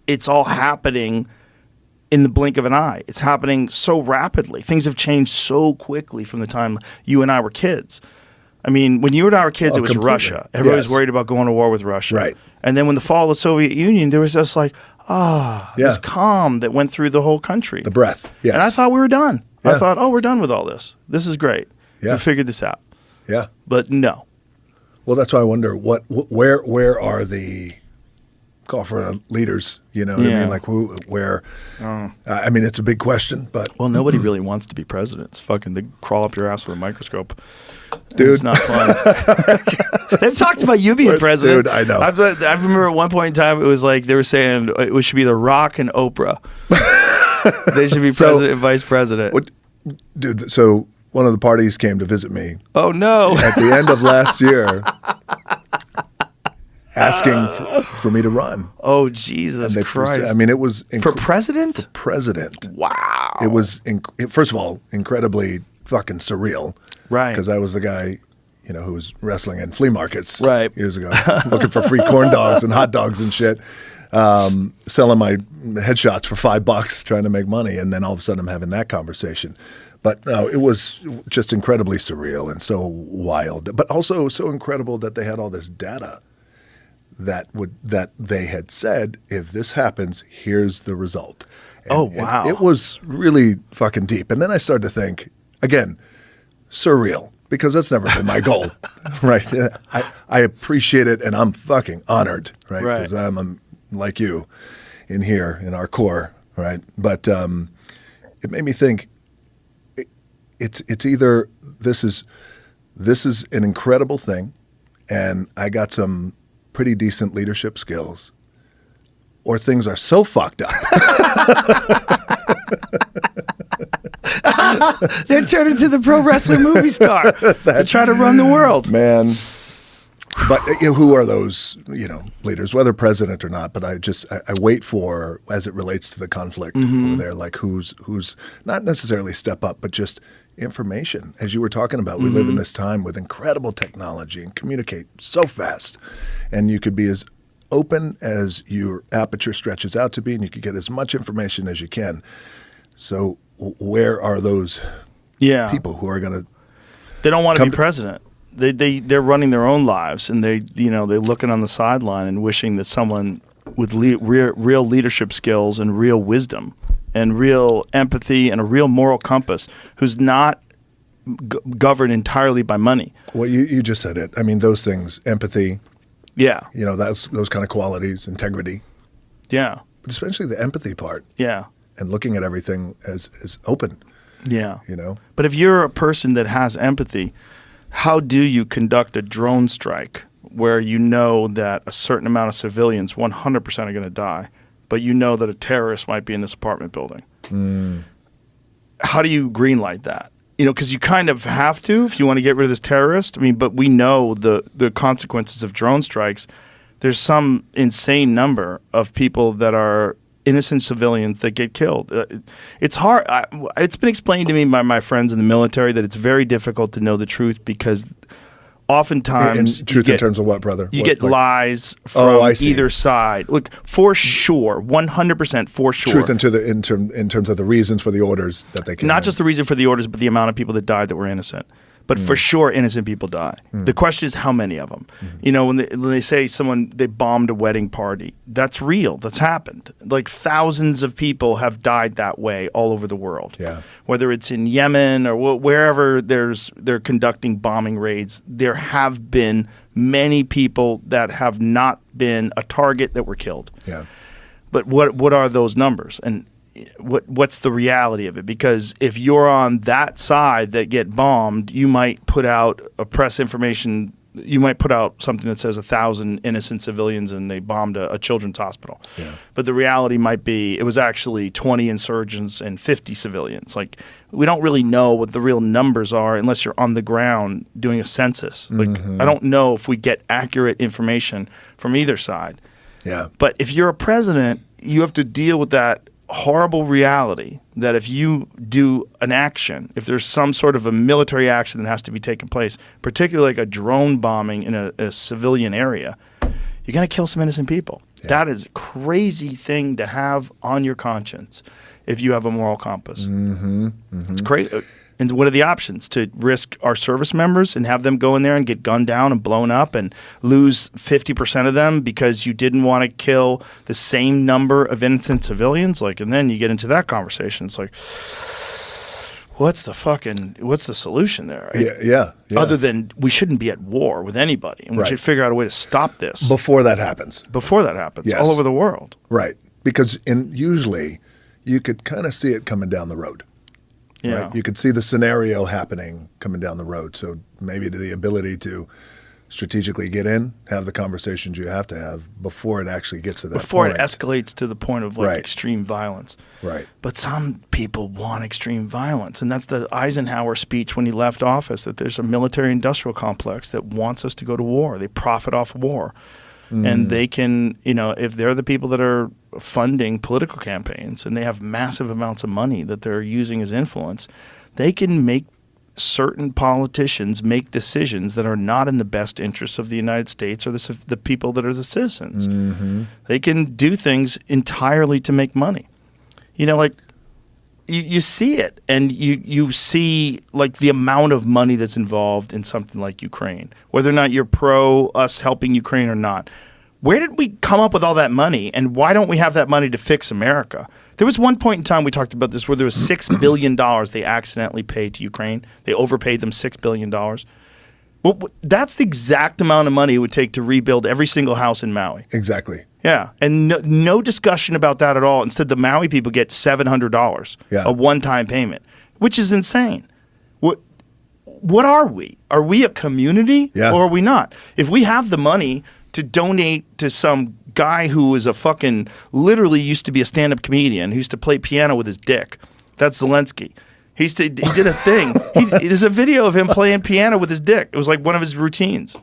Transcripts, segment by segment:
it's all happening in the blink of an eye. It's happening so rapidly. Things have changed so quickly from the time you and I were kids. I mean, when you and I were kids, it was completely. Russia. Everybody was worried about going to war with Russia. Right. And then when the fall of the Soviet Union, there was just like, this calm that went through the whole country. The breath, yes. And I thought we were done. Yeah. I thought, we're done with all this. This is great. Yeah. We figured this out. Yeah. But no. Well, that's why I wonder where are the call for leaders? You know what I mean? Like where? I mean, it's a big question, but well, nobody really wants to be president. It's fucking they crawl up your ass with a microscope. Dude, it's not fun. They've talked about you being president. Dude, I know. I remember at one point in time it was like they were saying it should be The Rock and Oprah. They should be president and vice president. Dude, so one of the parties came to visit me. Oh no! At the end of last year, asking for me to run. Oh Jesus Christ! I mean, it was for president. For president. Wow! It was first of all incredibly fucking surreal. Right. Because I was the guy, you know, who was wrestling in flea markets years ago, looking for free corn dogs and hot dogs and shit, selling my headshots for $5, trying to make money, and then all of a sudden I'm having that conversation. But no, it was just incredibly surreal and so wild, but also so incredible that they had all this data that they had said, if this happens, here's the result. And, wow! It was really fucking deep. And then I started to think again. Surreal, because that's never been my goal, right? I appreciate it, and I'm fucking honored, right? Because I'm like you in here, in our core, right? But it made me think it's either this is an incredible thing, and I got some pretty decent leadership skills, or things are so fucked up. They're turned into the pro wrestler movie star. They try to run the world, man. But who are those, leaders, whether president or not? But I wait for, as it relates to the conflict over there, like who's not necessarily step up, but just information. As you were talking about, we live in this time with incredible technology and communicate so fast, and you could be as open as your aperture stretches out to be, and you could get as much information as you can. So where are those people who are going to? They don't want to be president. They're running their own lives, and they're looking on the sideline and wishing that someone with real leadership skills and real wisdom and real empathy and a real moral compass, who's not governed entirely by money. Well, you just said it. I mean, those things, empathy. Yeah. Those kind of qualities, integrity. Yeah. But especially the empathy part. Yeah. And looking at everything as open. Yeah. But if you're a person that has empathy, how do you conduct a drone strike where you know that a certain amount of civilians 100% are going to die, but you know that a terrorist might be in this apartment building? How do you greenlight that? Because you kind of have to if you want to get rid of this terrorist. I mean, but we know the consequences of drone strikes. There's some insane number of people that are innocent civilians that get killed. It's hard. It's been explained to me by my friends in the military that it's very difficult to know the truth because oftentimes in terms of what, brother? You get lies from either side. Look, for sure, 100% for sure. Truth in terms of the reasons for the orders that they came. Not just the reason for the orders, but the amount of people that died that were innocent. But for sure, innocent people die. The question is how many of them. When they say they bombed a wedding party, that's real. That's happened. Like thousands of people have died that way all over the world. Yeah. Whether it's in Yemen or wherever they're conducting bombing raids, there have been many people that have not been a target that were killed. Yeah. But what are those numbers? And what's the reality of it? Because if you're on that side that get bombed, you might put out a press information. You might put out something that says 1,000 innocent civilians and they bombed a children's hospital. Yeah. But the reality might be it was actually 20 insurgents and 50 civilians. Like, we don't really know what the real numbers are unless you're on the ground doing a census. Like, I don't know if we get accurate information from either side. Yeah. But if you're a president, you have to deal with that horrible reality that if you do an action, if there's some sort of a military action that has to be taking place, particularly like a drone bombing in a civilian area, you're going to kill some innocent people. That is a crazy thing to have on your conscience if you have a moral compass. It's crazy. And what are the options? To risk our service members and have them go in there and get gunned down and blown up and lose 50% of them because you didn't want to kill the same number of innocent civilians? Like, and then you get into that conversation. It's like, what's the solution there? Right? Yeah. Other than we shouldn't be at war with anybody, and we should figure out a way to stop this before that happens. Yes. All over the world. Right. Because usually you could kind of see it coming down the road. Yeah. Right? You could see the scenario happening coming down the road. So maybe the ability to strategically get in, have the conversations you have to have before it actually gets to that before point. It escalates to the point of extreme violence. Right. But some people want extreme violence, and that's the Eisenhower speech when he left office, that there's a military-industrial complex that wants us to go to war. They profit off war. And they can, if they're the people that are funding political campaigns and they have massive amounts of money that they're using as influence, they can make certain politicians make decisions that are not in the best interests of the United States or the people that are the citizens. They can do things entirely to make money. You see it, and you see like the amount of money that's involved in something like Ukraine, whether or not you're pro us helping Ukraine or not. Where did we come up with all that money, and why don't we have that money to fix America? There was one point in time we talked about this where there was $6 billion they accidentally paid to Ukraine. They overpaid them $6 billion. Well, that's the exact amount of money it would take to rebuild every single house in Maui. Exactly. Yeah, and no discussion about that at all. Instead, the Maui people get $700, a one-time payment, which is insane. What are we? Are we a community or are we not? If we have the money to donate to some guy who is literally used to be a stand-up comedian who used to play piano with his dick, that's Zelensky. He did a thing. There's a video of him playing piano with his dick. It was like one of his routines.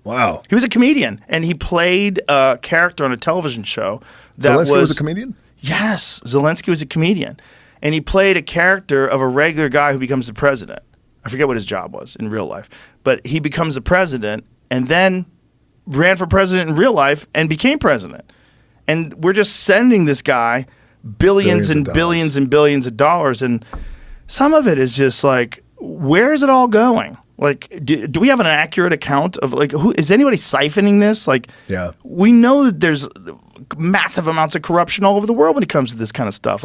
Wow. He was a comedian, and he played a character on a television show. Zelensky was a comedian? Yes. Zelensky was a comedian. And he played a character of a regular guy who becomes the president. I forget what his job was in real life. But he becomes the president and then ran for president in real life and became president. And we're just sending this guy billions and billions and billions of dollars. And some of it is just like, where is it all going? Like, do we have an accurate account of, like, who is anybody siphoning this? Like, we know that there's massive amounts of corruption all over the world when it comes to this kind of stuff.